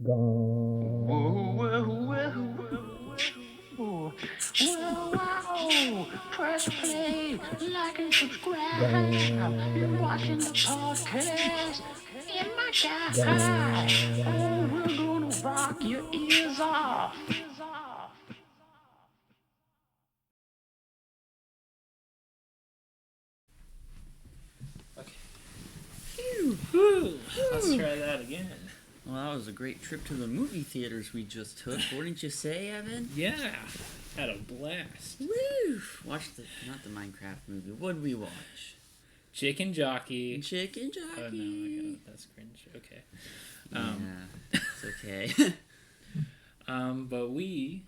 Gone. Whoa, whoa, whoa, whoa, whoa, wow. Press play, like and subscribe. You're watching the podcast in my guy. Oh, we're gonna rock your ears off. Okay. Whew. Let's try that again. Well, that was a great trip to the movie theaters we just took. Wouldn't you say, Evan? Yeah, had a blast. Woo! Watched not the Minecraft movie. What'd we watch? Chicken Jockey. Chicken Jockey. Oh no, that's cringe. Okay. Yeah, it's okay. But we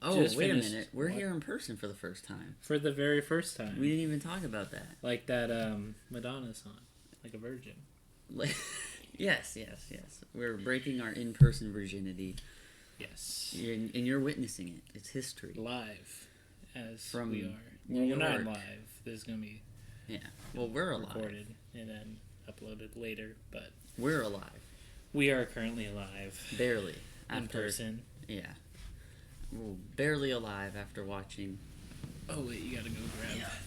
Oh, just wait a finished- minute. We're what? here in person for the first time. For the very first time. We didn't even talk about that. Like that Madonna song, like a virgin. Like, yes. We're breaking our in-person virginity, Yes. and you're witnessing it. It's history. Live, as From we are. New Well, we're not York. live. There's gonna be Yeah. Well, we're alive. recorded and then uploaded later, but We're alive. we are currently alive Barely. in person. Yeah. We're barely alive after watching. Oh wait, you gotta go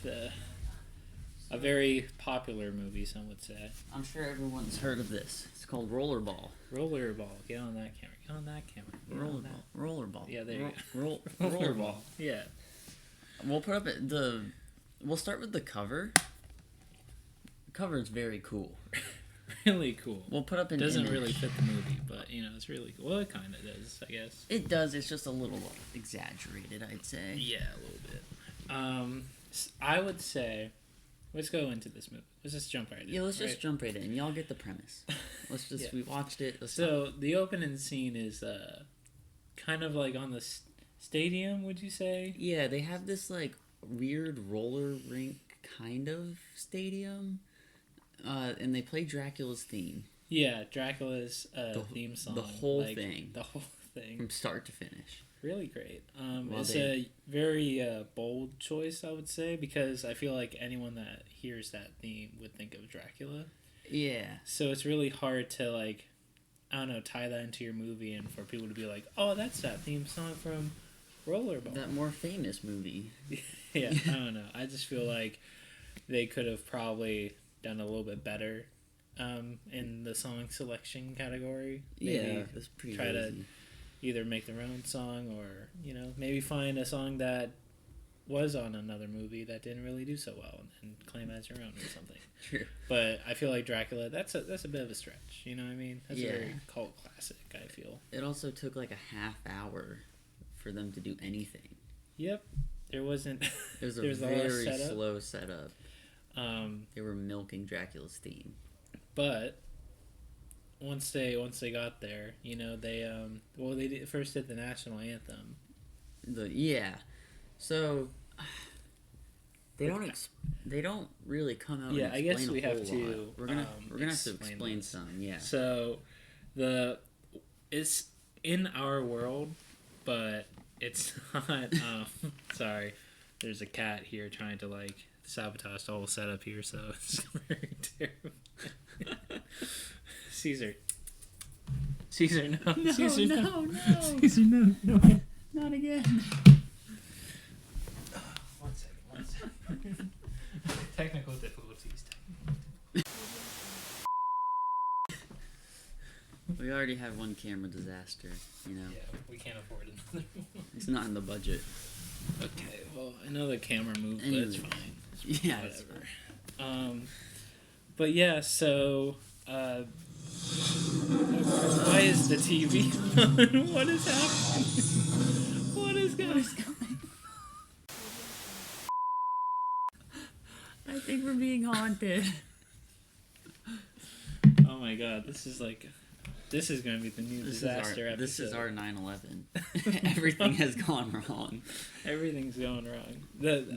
grab a very popular movie, some would say. I'm sure everyone's heard of this. It's called RollerBall. Rollerball. Get on that camera. Get on that camera. Get on that. Rollerball. Yeah, there you go. Rollerball. Yeah. We'll put up We'll start with the cover. The cover is very cool. Really cool. We'll put up an Doesn't image. really fit the movie, but you know, it's really cool. Well, it kind of does, I guess. It does. It's just a little exaggerated, I'd say. Yeah, a little bit. I would say, let's go into this movie. Let's just jump right in. Yeah, let's just right? jump right in. Y'all get the premise. Let's just. Yeah. We watched it. So the opening scene is kind of like on the stadium. Would you say? Yeah, they have this like weird roller rink kind of stadium, and they play Dracula's theme Yeah, Dracula's theme song. the whole thing. The whole thing. from start to finish. Really great. Well, It's a very bold choice, I would say, because I feel like anyone that hears that theme would think of Dracula. Yeah. So it's really hard to, like, I don't know, tie that into your movie and for people to be like, oh, that's that theme song from Rollerball. That more famous movie. Yeah, I don't know. I just feel like they could have probably done a little bit better in the song selection category. Yeah, that's pretty try to lazy. either make their own song or, you know, maybe find a song that was on another movie that didn't really do so well and claim as your own or something. True. But I feel like Dracula, that's a bit of a stretch, you know what I mean? That's Yeah. a very cult classic, I feel. It also took like a half hour for them to do anything. Yep. There wasn't... It was a there was a lot of very setup. slow setup. They were milking Dracula's theme. But once they got there, you know, they first did the national anthem. So they don't really come out. Yeah, and I guess explain we a have whole to, lot. We're gonna have to explain explain this. some. Yeah. So it's in our world, but it's not. Sorry, there's a cat here trying to like sabotage the whole setup here, so it's very terrible. Caesar, no. Caesar, no. Caesar, no. Not again. One second. Technical difficulties. We already have one camera disaster. You know, Yeah, we can't afford another one. it's not in the budget. Okay, well, I know the camera moved, but it's Anyway. fine. Yeah. It's Whatever. But yeah, so why is the TV on? What is happening? What is going on? I think we're being haunted. Oh my god, this is going to be the new disaster episode. This is our 9/11. Everything has gone wrong. Everything's going wrong.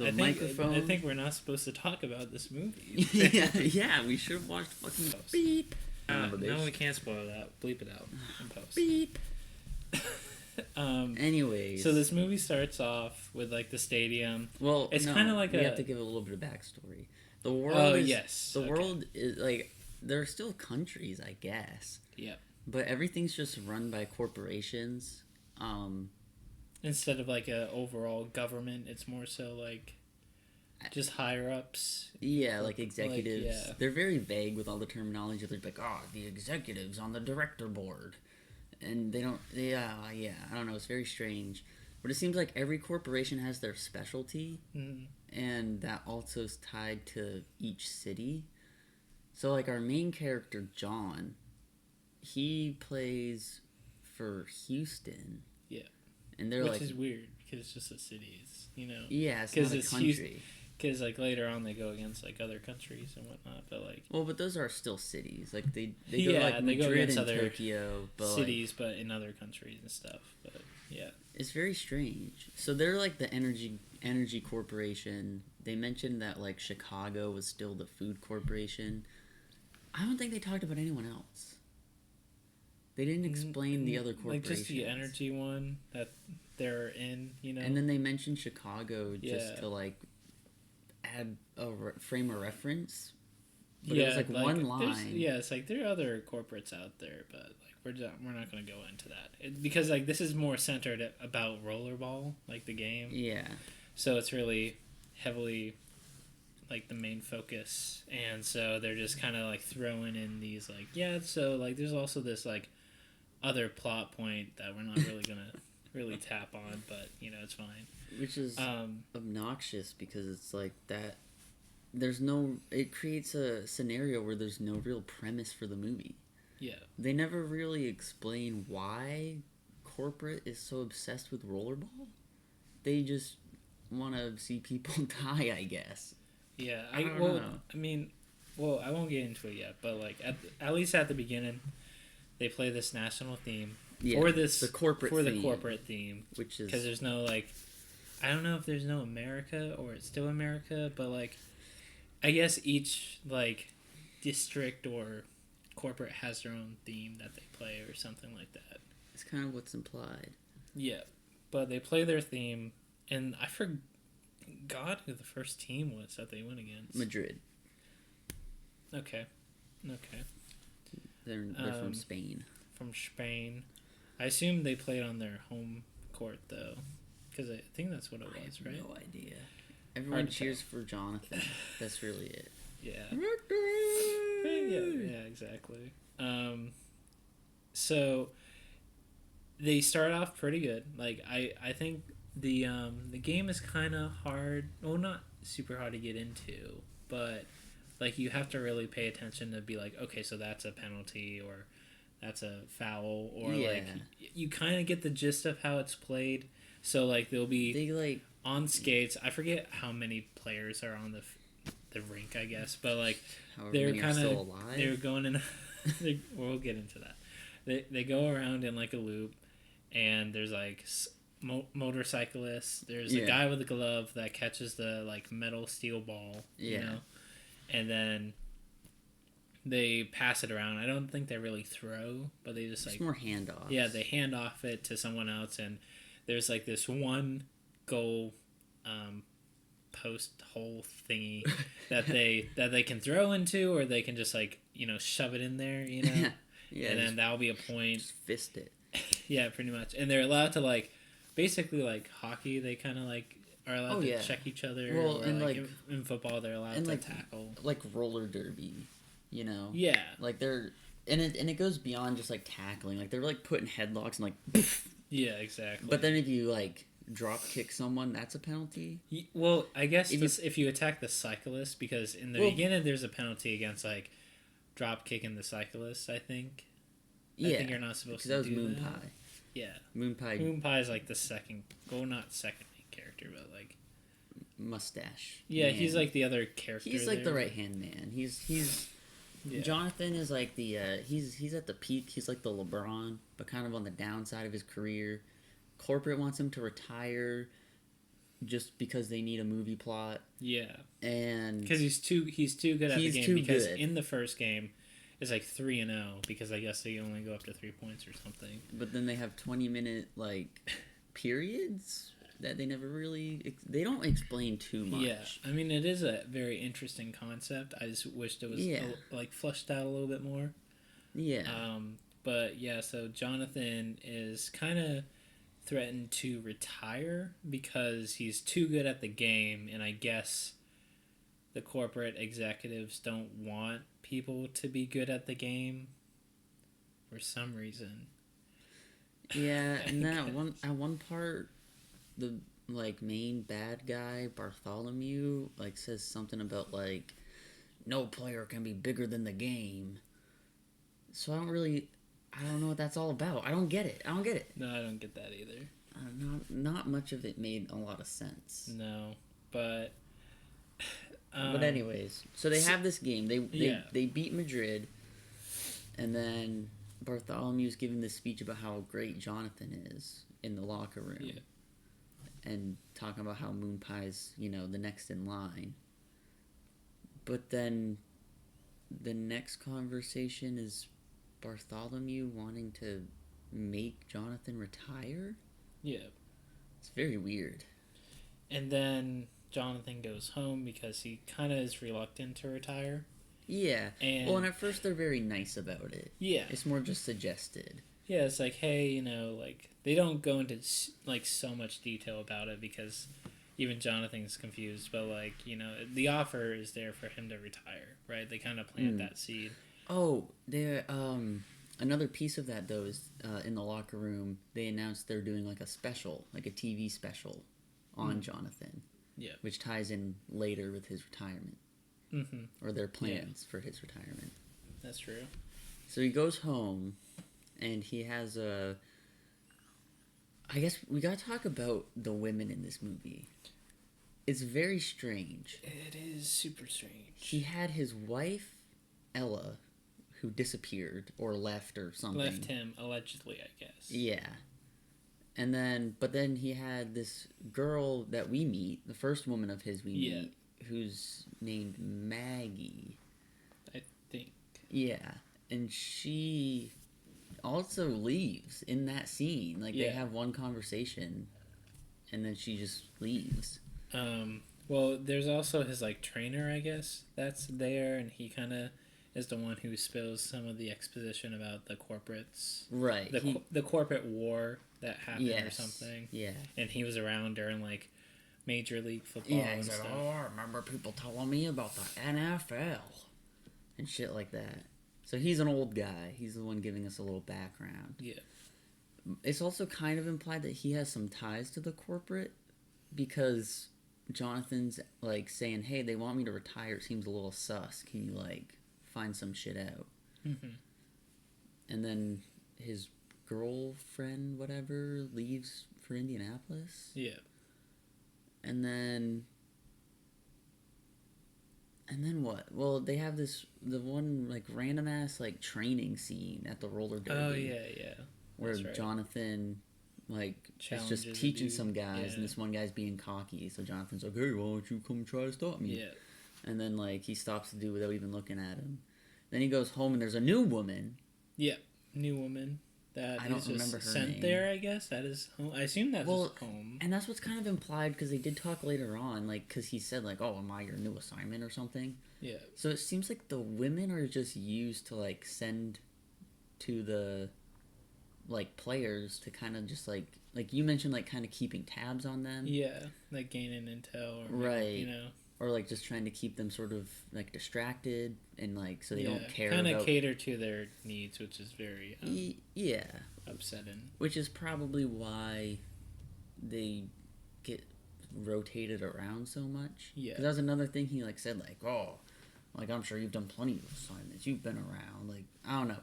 I microphone. think we're not supposed to talk about this movie. yeah, we should have watched fucking beep. No, we can't spoil that. Bleep it out in post. Beep. Anyways, So this movie starts off with like the stadium. well, it's no, kinda like we a- have to give a little bit of backstory. The world Oh is yes, the okay. world is like there are still countries, I guess, Yep. but everything's just run by corporations. Instead of like a overall government, it's more so like just higher ups. Yeah, like executives. Like, yeah. They're very vague with all the terminology. They're like, the executives on the director board. And they don't, I don't know, it's very strange. But it seems like every corporation has their specialty, and that also is tied to each city. So, like, our main character, John, he plays for Houston. Yeah. And they're Which is weird, because it's just a city, you know? Yeah, it's not a country. Because, like, later on they go against, like, other countries and whatnot, but, like... Well, but those are still cities. Like, they go, like, Madrid and Tokyo, but, cities, but in other countries and stuff, but, yeah. It's very strange. So they're, like, the energy corporation. They mentioned that, like, Chicago was still the food corporation. I don't think they talked about anyone else. They didn't explain the other corporations. Like, just the energy one that they're in, you know? And then they mentioned Chicago just to, like... add a frame of reference, but it was like one line. Yeah, it's like there are other corporates out there, but like we're not going to go into that because like this is more centered about RollerBall, like the game. Yeah. So it's really heavily like the main focus, and so they're just kind of like throwing in these like so like there's also this like other plot point that we're not really gonna really tap on, but you know it's fine. Which is obnoxious because it's like that. It creates a scenario where there's no real premise for the movie. Yeah. They never really explain why corporate is so obsessed with rollerball. They just want to see people die, I guess. Yeah. I don't know. I mean, I won't get into it yet, but like at least at the beginning, they play this national theme for the corporate theme, which is because there's no like. I don't know if there's no America or it's still America, but like, I guess each like district or corporate has their own theme that they play or something like that. It's kind of what's implied. Yeah, but they play their theme, and I forgot who the first team was that they went against. Madrid. Okay. They're from Spain. From Spain. I assume they played on thetheir home court though. Because I think that's what it was, right? No idea. Everyone cheers for Jonathan. That's really it. Yeah. Yeah, exactly. So they start off pretty good. Like I think the game is kind of hard. Well, not super hard to get into, but like you have to really pay attention to be like, okay, so that's a penalty or that's a foul or like you kind of get the gist of how it's played. So like they'll be on skates. I forget how many players are on the rink, I guess, but like they're kind of they're going in. We'll get into that. They go around in like a loop, and there's like motorcyclists. There's a guy with a glove that catches the like metal steel ball. You know, and then they pass it around. I don't think they really throw, but they just like more handoffs. Yeah, they hand off it to someone else and. There's like this one goal post hole thingy that they can throw into, or they can just like shove it in there, and then that'll be a point. Just fist it. Yeah, pretty much. And they're allowed to like basically like hockey. They kind of like are allowed to check each other. Well, or and like in football, they're allowed to tackle. Like roller derby, Yeah. Like they're and it goes beyond just like tackling. Like they're like putting headlocks and like. Yeah, exactly. But then if you, like, drop kick someone, that's a penalty? Well, I guess if you attack the cyclist, because in the beginning there's a penalty against, like, drop kicking the cyclist, I think. I think you're not supposed to do that. Because that was Moon Pie. Yeah. Moon Pie is, like, the second... Well, not second main character, but, like... Mustache. Yeah, man. He's, like, the other character He's, like, the right-hand man. He's Jonathan is like the he's at the peak. He's like the LeBron, but kind of on the downside of his career. Corporate wants him to retire just because they need a movie plot. Yeah, and because he's too good at the game. Because in the first game, it's like 3-0 because I guess they only go up to 3 points or something. But then they have 20-minute like periods that they never really they don't explain too much. Yeah, I mean it is a very interesting concept. I just wished it was like fleshed out a little bit more. Yeah. But yeah, so Jonathan is kind of threatened to retire because he's too good at the game, and I guess the corporate executives don't want people to be good at the game for some reason. Yeah, and then at one part, the like main bad guy Bartholomew like says something about like no player can be bigger than the game. So I don't know what that's all about. I don't get it. No, I don't get that either. Not much of it made a lot of sense. No, but But anyways, so they have this game. They beat Madrid, and then Bartholomew's giving this speech about how great Jonathan is in the locker room. Yeah. And talking about how Moon Pie's, the next in line. But then the next conversation is Bartholomew wanting to make Jonathan retire? Yeah. It's very weird. And then Jonathan goes home because he kind of is reluctant to retire. Yeah. And and at first they're very nice about it. Yeah. It's more just suggested. Yeah, it's like, hey, like, they don't go into, like, so much detail about it because even Jonathan's confused. But, like, the offer is there for him to retire, right? They kind of plant that seed. Oh, another piece of that, though, is in the locker room, they announced they're doing, like, a special, like a TV special on Jonathan. Yeah. Which ties in later with his retirement. Mm-hmm. Or their plans for his retirement. That's true. So he goes home, and he has I guess we gotta talk about the women in this movie. It's very strange. It is super strange. He had his wife, Ella, who disappeared or left or something. Left him, allegedly, I guess. Yeah. But then he had this girl that we meet, the first woman of his we meet, who's named Maggie. I think. Yeah. And she also leaves in that scene. Like, they have one conversation, and then she just leaves. Well, there's also his, like, trainer, I guess, that's there, and he kind of is the one who spills some of the exposition about the corporates. Right. The corporate war that happened or something. Yeah. And he was around during, like, Major League Football and he's stuff. like, I remember people telling me about the NFL. And shit like that. So he's an old guy. He's the one giving us a little background. Yeah. It's also kind of implied that he has some ties to the corporate because Jonathan's, like, saying, hey, they want me to retire. It seems a little sus. Can you, like, find some shit out? Mm-hmm. And then his girlfriend, whatever, leaves for Indianapolis. Yeah. And then what? Well, they have the one, like, random ass, like, training scene at the roller derby. Oh, yeah. Where That's right. Jonathan, like, Challenges is just teaching dude. some guys, Yeah. and this one guy's being cocky. So Jonathan's like, hey, why don't you come try to stop me? Yeah. And then, like, he stops the dude without even looking at him. Then he goes home, and there's a new woman. Yeah. New woman. That I don't is remember just her sent name. there, I guess. That is home. I assume that's his home. And that's what's kind of implied, because they did talk later on, like, because he said, like, oh, am I your new assignment or something? Yeah. So it seems like the women are just used to, like, send to the, like, players to kind of just, like you mentioned, like, kind of keeping tabs on them. Yeah. Like gaining intel. Or, right. Like, Or, like, just trying to keep them sort of, like, distracted and, like, so they don't care kind about... of cater to their needs, which is very upsetting. Which is probably why they get rotated around so much. Yeah. Because that was another thing he, like, said, like, oh, like, I'm sure you've done plenty of assignments. You've been around. Like, I don't know.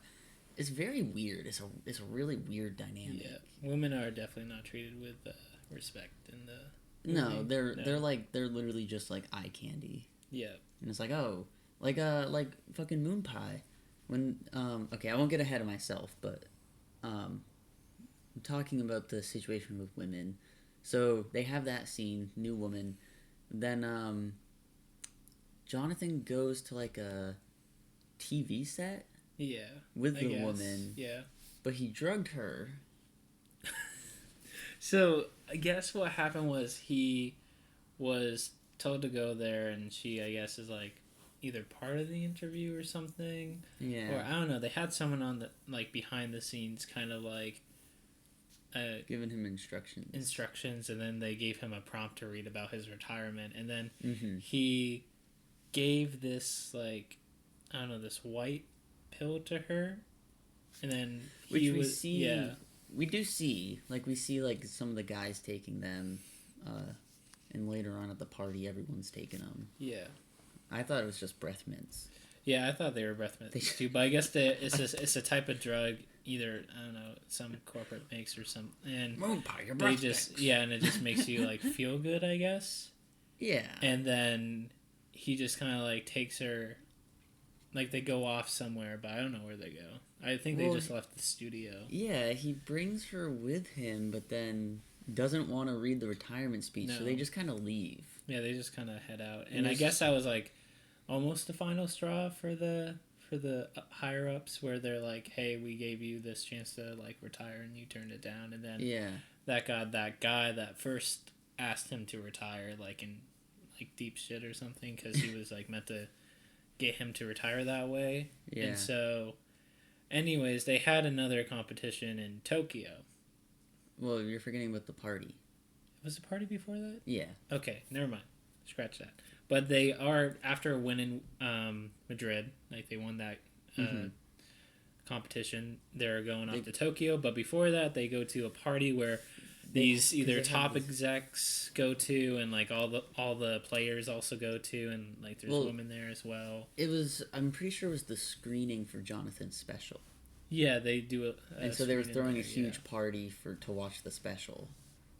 It's very weird. It's a really weird dynamic. Yeah. Women are definitely not treated with respect in the... No, they're literally just, like, eye candy. Yeah. And it's like, oh, like fucking Moon Pie. When, okay, I won't get ahead of myself, but, I'm talking about the situation with women. So, they have that scene, new woman. Then, Jonathan goes to, like, a TV set. Yeah. With the woman. Yeah. But he drugged her. So, I guess what happened was he was told to go there, and she, I guess, is like, either part of the interview or something. Yeah. Or I don't know. They had someone on the like behind the scenes, kind of like giving him instructions, and then they gave him a prompt to read about his retirement, and then Mm-hmm. he gave this like I don't know, this white pill to her, and then Which he we was see. yeah. We do see, we see, some of the guys taking them, and later on at the party, everyone's taking them. Yeah. I thought it was just breath mints. Yeah, I thought they were breath mints too, but I guess it's a type of drug. Either I don't know, some corporate makes or some, and they just and it just makes you like feel good, I guess. Yeah. And then he just kind of like takes her, like they go off somewhere, but I don't know where they go. I think they just left the studio. Yeah, he brings her with him, but then doesn't want to read the retirement speech, so they just kind of leave. Yeah, they just kind of head out, and I guess that was like almost the final straw for the higher ups, where they're like, "Hey, we gave you this chance to like retire, and you turned it down." And then that guy that first asked him to retire, like in like deep shit or something, because he was like meant to get him to retire that way. Yeah. And so, anyways, they had another competition in Tokyo. Well, you're forgetting about the party. Was the party before that? Yeah. Okay, never mind. Scratch that. But they are, after winning Madrid, like they won that competition, they're going off to Tokyo. But before that, they go to a party where these either top execs go to, and like all the players also go to, and like there's women there as well. I'm pretty sure it was the screening for Jonathan's special. Yeah, they do and so they were throwing a huge party to watch the special,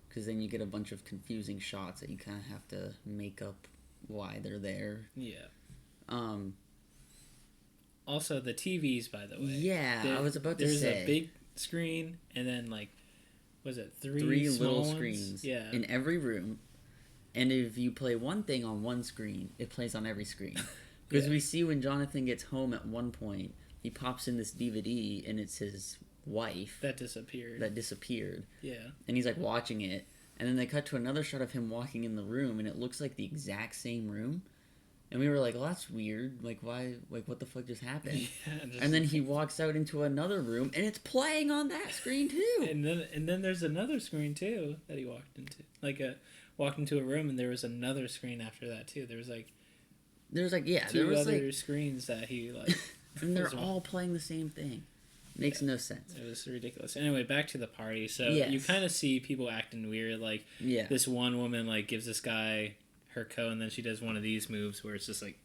because then you get a bunch of confusing shots that you kind of have to make up why they're there. Yeah. Also, the TVs, by the way. Yeah, I was about to say. There's a big screen, and then like, was it three little ones? screens? Yeah. In every room, and if you play one thing on one screen, it plays on every screen. Because we see when Jonathan gets home at one point, he pops in this DVD, and it's his wife that disappeared. Yeah. And he's like watching it, and then they cut to another shot of him walking in the room, and it looks like the exact same room. And we were like, well, that's weird. Like, why? Like, what the fuck just happened? Yeah, and then he walks out into another room, and it's playing on that screen too. And then there's another screen too that he walked into. Like walked into a room, and there was another screen after that too. There was two other screens that he like. And they're all playing the same thing. Makes no sense. It was ridiculous. Anyway, back to the party. So you kind of see people acting weird. Like this one woman like gives this guy her coat, and then she does one of these moves where it's just like.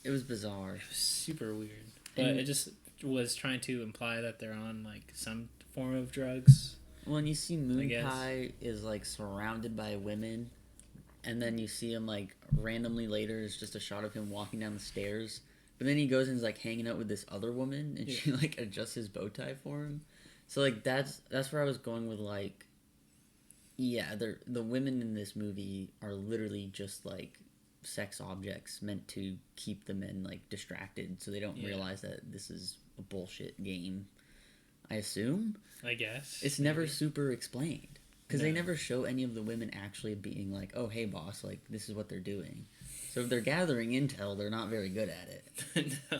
It was bizarre. It was super weird, but it just was trying to imply that they're on like some form of drugs. Well, and you see Moon Pie is like surrounded by women, and then you see him like randomly later. It's just a shot of him walking down the stairs. But then he goes and is like hanging out with this other woman, and she like adjusts his bow tie for him. So like that's where I was going with like, the women in this movie are literally just like sex objects meant to keep the men like distracted, so they don't realize that this is a bullshit game. I assume. I guess it's never super explained, because they never show any of the women actually being like, "Oh, hey, boss, like this is what they're doing." So if they're gathering intel, they're not very good at it. No,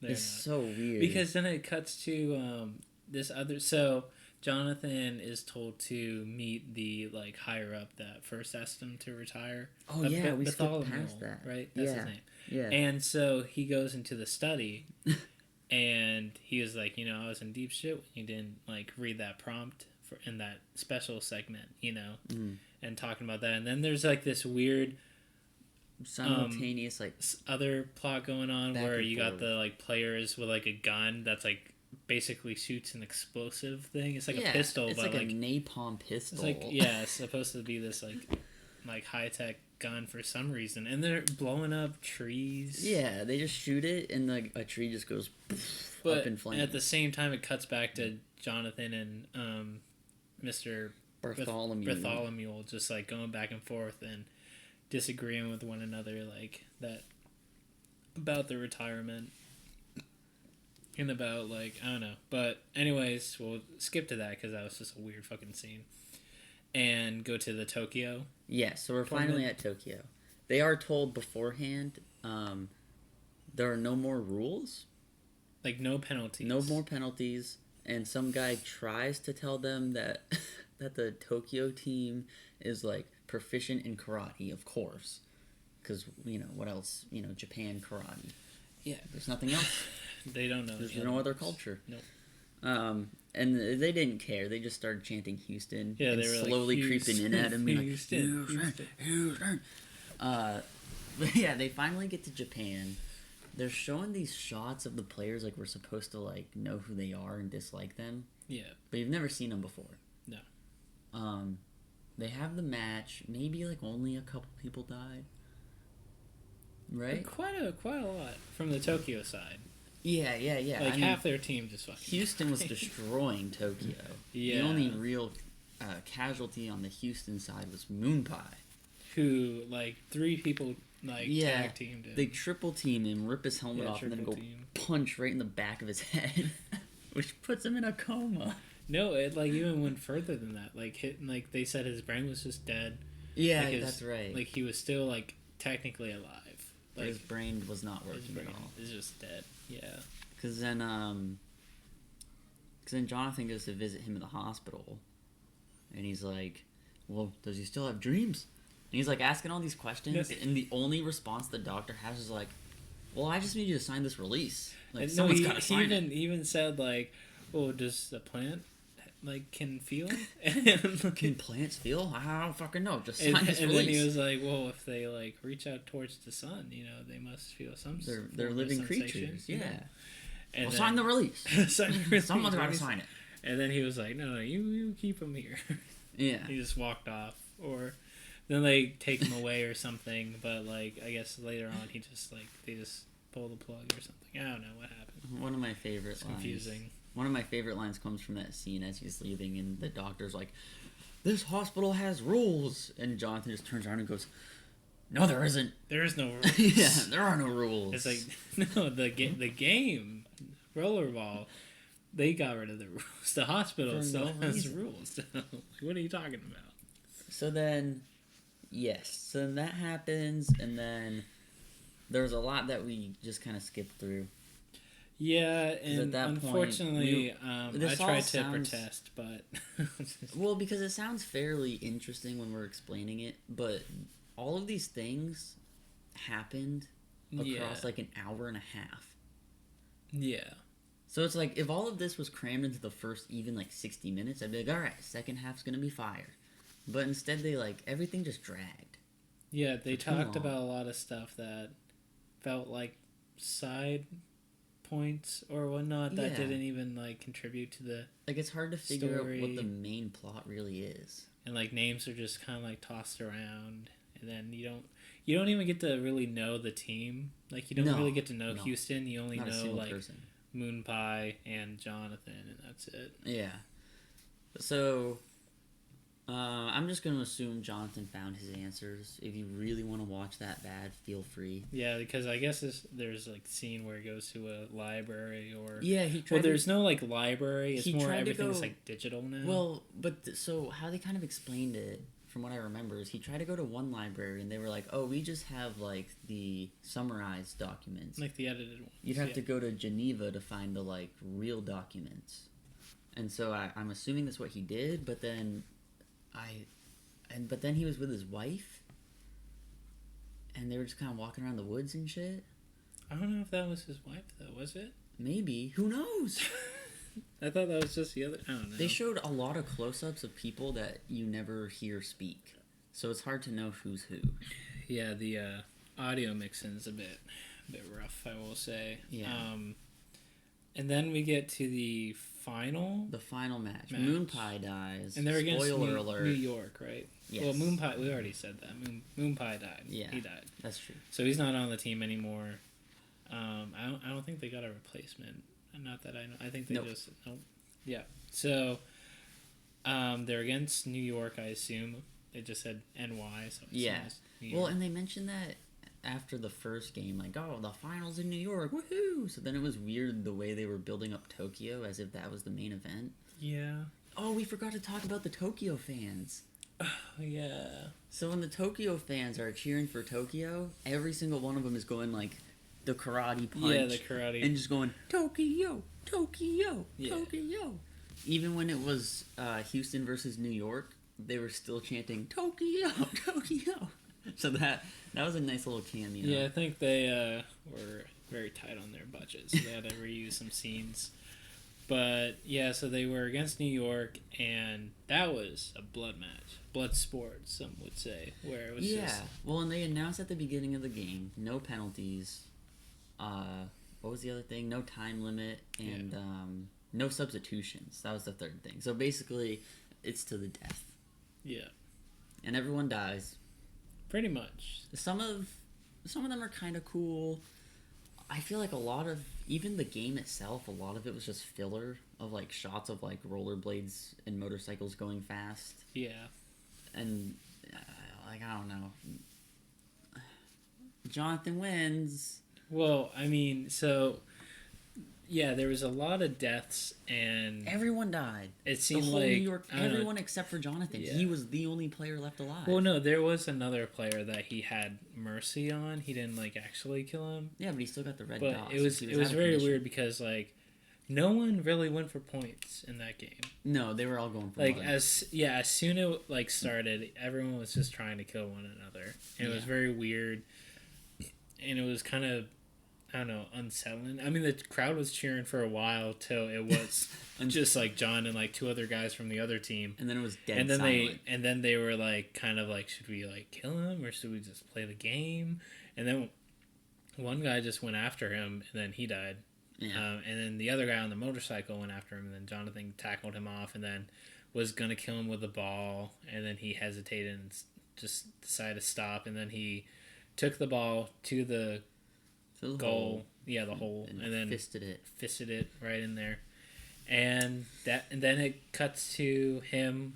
it's so weird. Because then it cuts to this other. So Jonathan is told to meet the like higher up that first asked him to retire. Oh yeah, we skipped past that. Right, that's his name. Yeah. And so he goes into the study, and he was like, I was in deep shit when you didn't like read that prompt in that special segment, and talking about that. And then there's like this weird. Simultaneous like other plot going on where you got the like players with like a gun that's like basically shoots an explosive thing. It's like a pistol, it's but like a napalm pistol. It's like it's supposed to be this like high tech gun for some reason, and they're blowing up trees. Yeah, they just shoot it, and like a tree just goes up in flames. At the same time, it cuts back to Jonathan and Mr. Bartholomew just like going back and forth and disagreeing with one another like that about the retirement and about like I don't know, but anyways, we'll skip to that because that was just a weird fucking scene and go to the Tokyo. So we're finally at Tokyo. They are told beforehand there are no more rules, Like no penalties. no more penalties, and some guy tries to tell them that that the Tokyo team is like proficient in karate, of course, because what else? Japan karate. Yeah. There's nothing else. They don't know. There's no other culture. Nope. And they didn't care. They just started chanting Houston. Yeah, and they were slowly like, creeping in at him. Like, Houston. Houston. But yeah, they finally get to Japan. They're showing these shots of the players like we're supposed to like know who they are and dislike them. Yeah. But you've never seen them before. No. They have the match. Maybe like only a couple people died. Right? Quite a lot from the Tokyo side. Yeah. Like half their team just fucking. Houston was destroying Tokyo. Yeah. The only real casualty on the Houston side was Moon Pie. Who like 3 people tag teamed him. They triple team him, rip his helmet off, and then go punch right in the back of his head, which puts him in a coma. No, it like even went further than that. Like they said his brain was just dead. Yeah, like that's right. Like he was still like technically alive. Like his brain was not working at all. It's just dead. Yeah. Because then Jonathan goes to visit him in the hospital, and he's like, "Well, does he still have dreams?" And he's like asking all these questions, and the only response the doctor has is like, "Well, I just need you to sign this release. Like, someone's got to sign it." He even said like, "Oh, does the plant can feel?" Can plants feel? I don't fucking know. Just sign this release. And then he was like, "Well, if they like reach out towards the sun, they must feel some. They're living creatures. Yeah. And well, sign the release. Someone's got to sign it." And then he was like, "No, you keep him here." Yeah. He just walked off, or then they take him away or something. But like, I guess later on, he just they just pull the plug or something. I don't know what happened. One of my favorite lines. Confusing. One of my favorite lines comes from that scene as he's leaving, and the doctor's like, "This hospital has rules," and Jonathan just turns around and goes, "No, there isn't. There is no rules." Yeah, there are no rules. It's like, no, the game, RollerBall, they got rid of the rules. The hospital still has rules. What are you talking about? So then that happens, and then there's a lot that we just kind of skipped through. Yeah, and unfortunately, I tried to protest, but... Well, because it sounds fairly interesting when we're explaining it, but all of these things happened across like an hour and a half. Yeah. So it's like, if all of this was crammed into the first even like 60 minutes, I'd be like, alright, second half's gonna be fire. But instead they everything just dragged. Yeah, they talked about a lot of stuff that felt like side points or whatnot that didn't even contribute to the it's hard to figure out what the main plot really is, and names are just kind of tossed around, and then you don't even get to really know the team. You don't really get to know Houston. You only know Moon Pie and Jonathan, and that's it. Yeah. So I'm just going to assume Jonathan found his answers. If you really want to watch that bad, feel free. Yeah, because I guess there's a scene where he goes to a library or... Yeah, he tried there's no library. It's more everything's digital now. Well, but so how they kind of explained it, from what I remember, is he tried to go to one library and they were like, "Oh, we just have the summarized documents." The edited ones. You'd have to go to Geneva to find the real documents. And so I'm assuming that's what he did, but then... But then he was with his wife, and they were just kind of walking around the woods and shit. I don't know if that was his wife, though. Was it? Maybe. Who knows? I thought that was just the other... I don't know. They showed a lot of close-ups of people that you never hear speak, so it's hard to know who's who. Yeah, the audio mixing's a bit rough, I will say. Yeah. And then we get to the final match. Moon Pie dies. And they're against alert. New York, right? Yes. Well, Moon Pie, we already said that. Moon Pie died. Yeah, he died. That's true. So he's not on the team anymore. I don't think they got a replacement. Not that I know. I think they just... Nope. Yeah. So, they're against New York, I assume. They just said NY, so Well, and they mentioned that after the first game, the finals in New York, woohoo! So then it was weird the way they were building up Tokyo as if that was the main event. Yeah. Oh, we forgot to talk about the Tokyo fans. Yeah. So when the Tokyo fans are cheering for Tokyo, every single one of them is going like the karate punch. Yeah, the karate. And just going, Tokyo, Tokyo, Yeah. Tokyo. Even when it was Houston versus New York, they were still chanting, Tokyo, Tokyo. So that was a nice little cameo. Yeah, I think they were very tight on their budget, so they had to reuse some scenes. But, yeah, so they were against New York, and that was a blood match. Blood sport, some would say, where it was just... Well, and they announced at the beginning of the game, no penalties. What was the other thing? No time limit, and no substitutions. That was the third thing. So basically, it's to the death. Yeah. And everyone dies. Pretty much. Some of them are kind of cool. I feel like a lot of, even the game itself, a lot of it was just filler of like shots of like rollerblades and motorcycles going fast. Yeah. And like, I don't know. Jonathan wins. Well, I mean, so yeah, there was a lot of deaths, and Everyone died. it seemed The whole like New York, I don't know. everyone except for Jonathan. Yeah. He was the only player left alive. Well, no, there was another player that he had mercy on. He didn't like actually kill him, Yeah, but he still got the red but dots. it was He it was out of very commission. weird because like no one really went for points in that game. No, they were all going for Like blood. as soon it like started, everyone was just trying to kill one another, and it was Yeah. very weird, and it was kind of, I don't know, unsettling. I mean, the crowd was cheering for a while till it was just like John and like two other guys from the other team, And then it was dead and then silent. they were like kind of like, should we like kill him or should we just play the game? And then one guy just went after him, and then he died. Yeah. And then the other guy on the motorcycle went after him, and then Jonathan tackled him off, and then was gonna kill him with the ball, and then he hesitated and just decided to stop, and then he took the ball to the So the goal, hole, the hole, and then fisted it. fisted it right in there, and then it cuts to him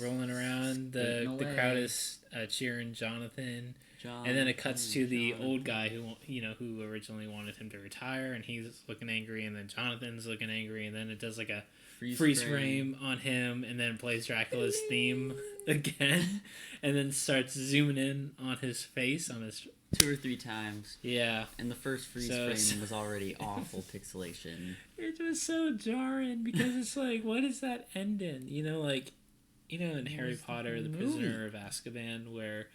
rolling around. The Skating crowd away. is cheering Jonathan. Jonathan, And then it cuts to the Jonathan. old guy who originally wanted him to retire, and he's looking angry, and then Jonathan's looking angry, and then it does like a freeze frame on him, and then plays Dracula's theme again, and then starts zooming in on his face, on his 2 or 3 times. yeah. And the first freeze frame was already awful pixelation. It was so jarring because it's like, what is that end in? In Harry Potter, the Prisoner of Azkaban, where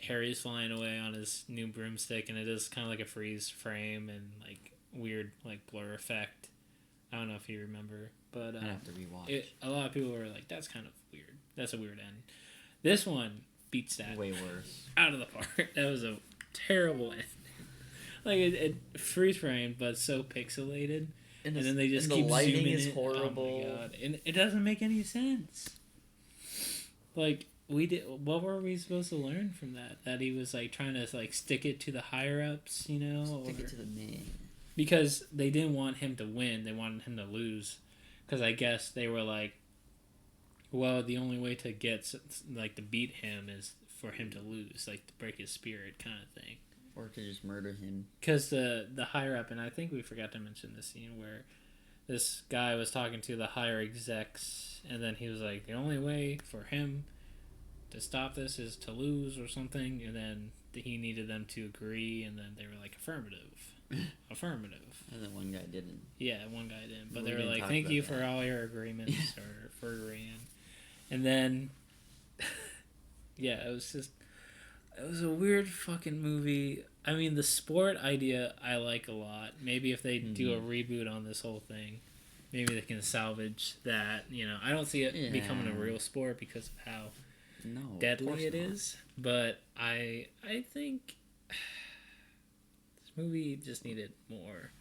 Harry's flying away on his new broomstick, and it is kind of like a freeze frame and like weird like blur effect. I don't know if you remember, but I'd have to rewatch. a lot of people were like, "That's kind of weird. That's a weird end." This one beats that Way worse. out of the park. That was a terrible end. Like it freeze framed, but so pixelated, and then they just and keep the lighting zooming is in. horrible. Oh my god! And it doesn't make any sense. Like what were we supposed to learn from that? That he was like trying to like stick it to the higher ups, Stick it to the man. because they didn't want him to win. They wanted him to lose, because I guess they were like, well, the only way to get like to beat him is for him to lose, like to break his spirit, kind of thing. Or to just murder him. Because the higher up, and I think we forgot to mention the scene where this guy was talking to the higher execs, and then he was like, the only way for him to stop this is to lose or something, and then he needed them to agree, and then they were like, affirmative. Affirmative. And then one guy didn't. Yeah, one guy didn't, but We they were didn't like, talk thank about you that. for all your agreements, or for agreeing. And then, yeah, it was a weird fucking movie. I mean, the sport idea I like a lot. Maybe if they do a reboot on this whole thing, maybe they can salvage that. I don't see it becoming a real sport because of how No. of deadly course it not. is. But I think this movie just needed more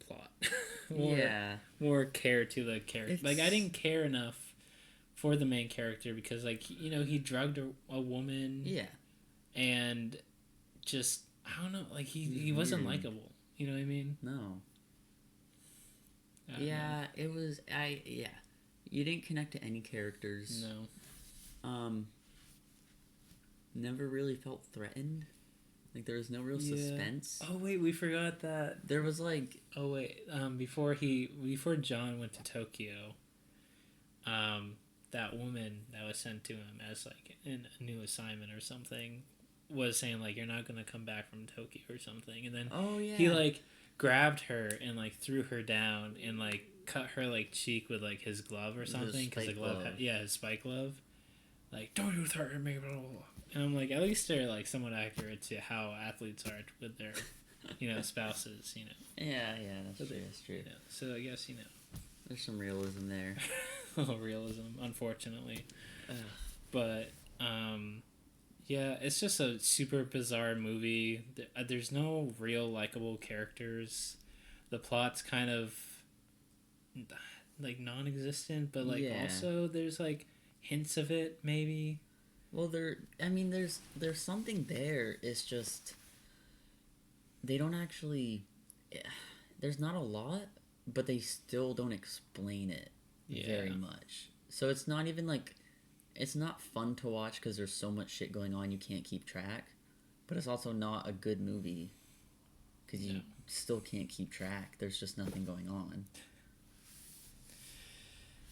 plot. More care to the character. Like, I didn't care enough for the main character because, like, he drugged a woman. Yeah. And just, I don't know, like, he wasn't weird. likable. You know what I mean? No. I don't Yeah, it was. You didn't connect to any characters. know. Never really felt threatened. Like, there was no real Yeah. suspense. Oh, wait, we forgot that. There was like. Oh, wait, before John went to Tokyo, that woman that was sent to him as like a new assignment or something was saying like, you're not gonna come back from Tokyo or something, and then Oh yeah. he like grabbed her and like threw her down and like cut her like cheek with like his glove or something, because the glove had, his spike glove, like, don't you threaten me, blah, blah, blah. And I'm like, at least they're like somewhat accurate to how athletes are with their spouses, Yeah, that's true. Yeah, so I guess There's some realism there. a little realism, unfortunately. Ugh. But yeah, it's just a super bizarre movie. There's no real likable characters. The plot's kind of like non-existent, but like also there's like hints of it maybe. Well, there's something there. It's just they don't actually. There's not a lot, but they still don't explain it very much. So it's not even like, it's not fun to watch because there's so much shit going on you can't keep track. But it's also not a good movie because you still can't keep track. There's just nothing going on.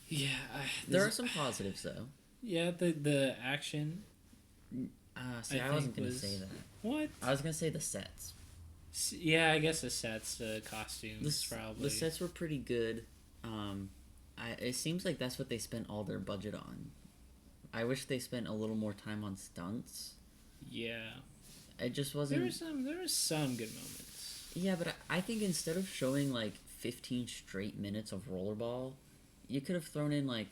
Yeah, there are some positives though. Yeah, the action. I wasn't gonna say that. What? I was gonna say the sets. Yeah, I guess the sets, the costumes, probably. The sets were pretty good. It seems like that's what they spent all their budget on. I wish they spent a little more time on stunts. Yeah. It just wasn't. There were some good moments. Yeah, but I think instead of showing like 15 straight minutes of rollerball, you could have thrown in like,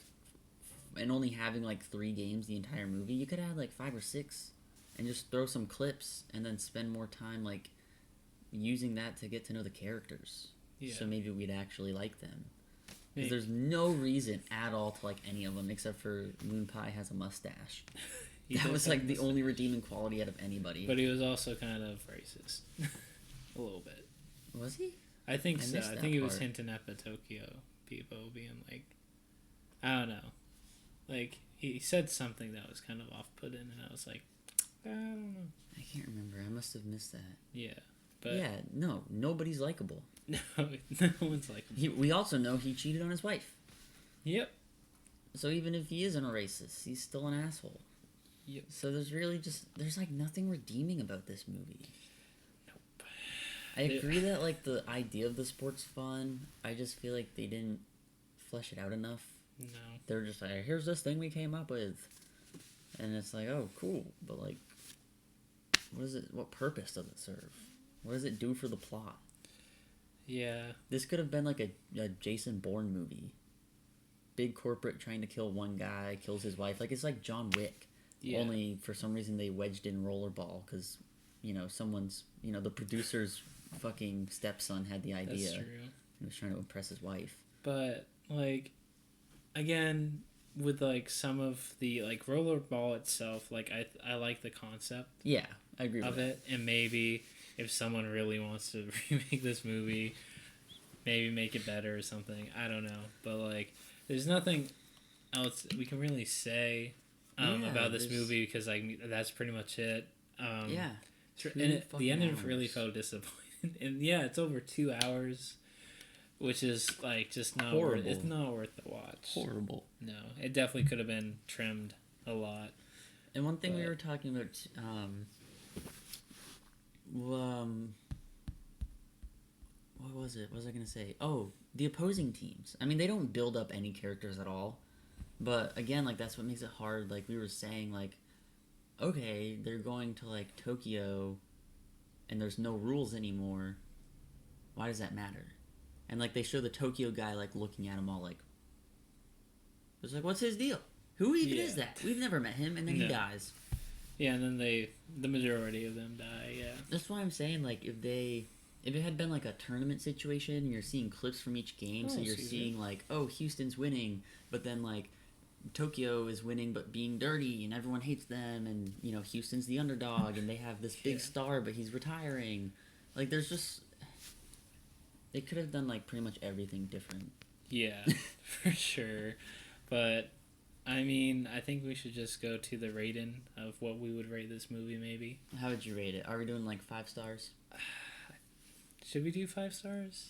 and only having like 3 games the entire movie, you could have had like 5 or 6, and just throw some clips and then spend more time like using that to get to know the characters. Yeah. So maybe we'd actually like them. Because there's no reason at all to like any of them except for Moon Pie has a mustache. That was like the only redeeming quality out of anybody. But he was also kind of racist. A little bit. Was he? I think so. I think he was hinting at the Tokyo people being like, I don't know. Like, he said something that was kind of off-putting, and I was like, I don't know. I can't remember. I must have missed that. Yeah. But yeah, no, nobody's likable. No, no one's likable. We also know he cheated on his wife. Yep. So even if he isn't a racist, he's still an asshole. Yep. So there's like nothing redeeming about this movie. Nope. I agree that like the idea of the sport's fun. I just feel like they didn't flesh it out enough. No. They're just like, here's this thing we came up with. And it's like, oh, cool. But like, what purpose does it serve? What does it do for the plot? Yeah. This could have been like a Jason Bourne movie. Big corporate trying to kill one guy, kills his wife. Like, it's like John Wick. Yeah. Only for some reason they wedged in rollerball because, someone's, the producer's fucking stepson had the idea. That's true. He was trying to impress his wife. But, like, again, with, like, some of the, like, rollerball itself, like, I like the concept. Yeah, I agree with it. And maybe if someone really wants to remake this movie, maybe make it better or something. I don't know. But, like, there's nothing else we can really say about this movie because, like, that's pretty much it. Yeah. And the ending really felt disappointing. And, yeah, it's over 2 hours, which is, like, just not worth, it's not worth the watch. Horrible. No, it definitely could have been trimmed a lot. And one thing we were talking about, what was it? What was I going to say? Oh, the opposing teams. I mean, they don't build up any characters at all. But, again, like, that's what makes it hard. Like, we were saying, like, okay, they're going to, like, Tokyo, and there's no rules anymore. Why does that matter? And, like, they show the Tokyo guy, like, looking at him all, like, it's like, what's his deal? Who even is that? We've never met him, and then he dies. Yeah, and then the majority of them die, yeah. That's why I'm saying, like, if it had been, like, a tournament situation, and you're seeing clips from each game, so you're seeing, like, oh, Houston's winning, but then, like, Tokyo is winning but being dirty, and everyone hates them, and, Houston's the underdog, and they have this big star, but he's retiring. Like, there's just... They could have done, like, pretty much everything different. Yeah, for sure. But, I mean, I think we should just go to the rating of what we would rate this movie, maybe. How would you rate it? Are we doing, like, 5 stars? Should we do 5 stars?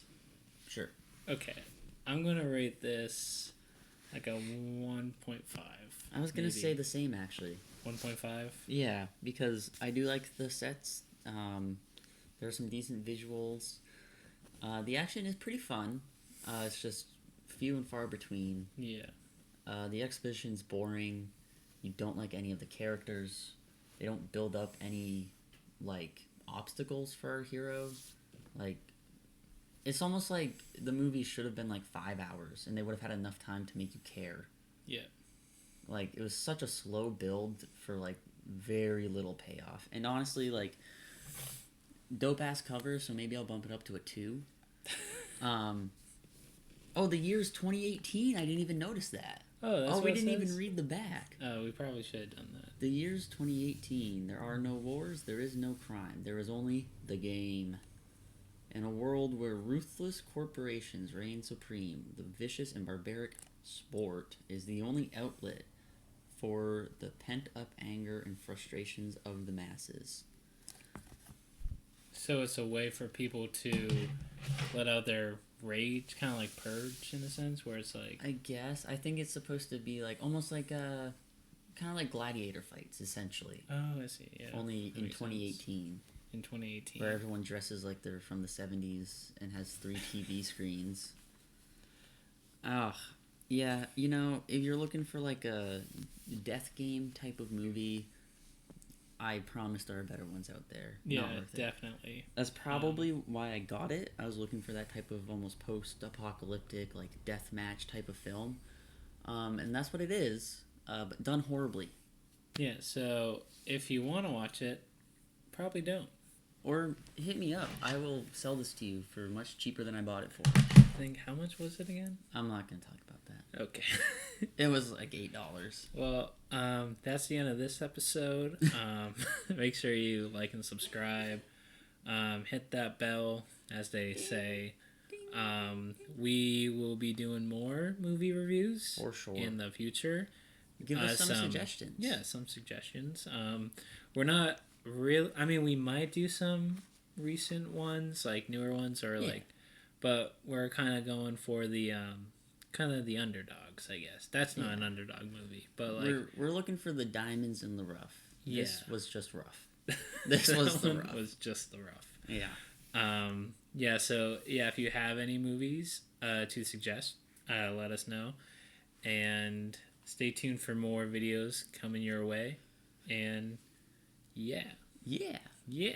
Sure. Okay. I'm going to rate this... Like a 1.5. I was gonna say the same actually. 1.5. Yeah, because I do like the sets. There are some decent visuals. The action is pretty fun. It's just few and far between. Yeah. The exposition's boring. You don't like any of the characters. They don't build up any like obstacles for our hero. Like, it's almost like the movie should have been like 5 hours, and they would have had enough time to make you care. Yeah. Like, it was such a slow build for like very little payoff. And honestly, like, dope ass cover, so maybe I'll bump it up to a 2. Oh, the year's 2018. I didn't even notice that. Oh, that's Oh, what we it didn't even says? read the back. Oh, we probably should have done that. The year's 2018. There are no wars, there is no crime. There is only the game. In a world where ruthless corporations reign supreme, the vicious and barbaric sport is the only outlet for the pent-up anger and frustrations of the masses. So it's a way for people to let out their rage, kind of like Purge in a sense, where it's like... I guess. I think it's supposed to be like almost like a... kind of like gladiator fights, essentially. Oh, I see, yeah. Only That in makes 2018. sense. In 2018. Where everyone dresses like they're from the 70s and has 3 TV screens. Oh, yeah, you know, if you're looking for like a death game type of movie, I promise there are better ones out there. Yeah, Not worth it. definitely. That's probably why I got it. I was looking for that type of almost post-apocalyptic, like death match type of film. And that's what it is, but done horribly. Yeah, so if you want to watch it, probably don't. Or hit me up. I will sell this to you for much cheaper than I bought it for. I think, how much was it again? I'm not going to talk about that. Okay. It was like $8. Well, that's the end of this episode. Make sure you like and subscribe. Hit that bell, as they say. We will be doing more movie reviews For sure. in the future. Give us some suggestions. Yeah, some suggestions. We're not real. I mean, we might do some recent ones, like newer ones, or like, but we're kind of going for the kind of the underdogs, I guess. That's not an underdog movie, but like we're looking for the diamonds in the rough. Yeah. This was just rough. This was the rough. Was just the rough. Yeah. Yeah. So yeah, if you have any movies to suggest, let us know, and stay tuned for more videos coming your way. And yeah. Yeah. Yeah.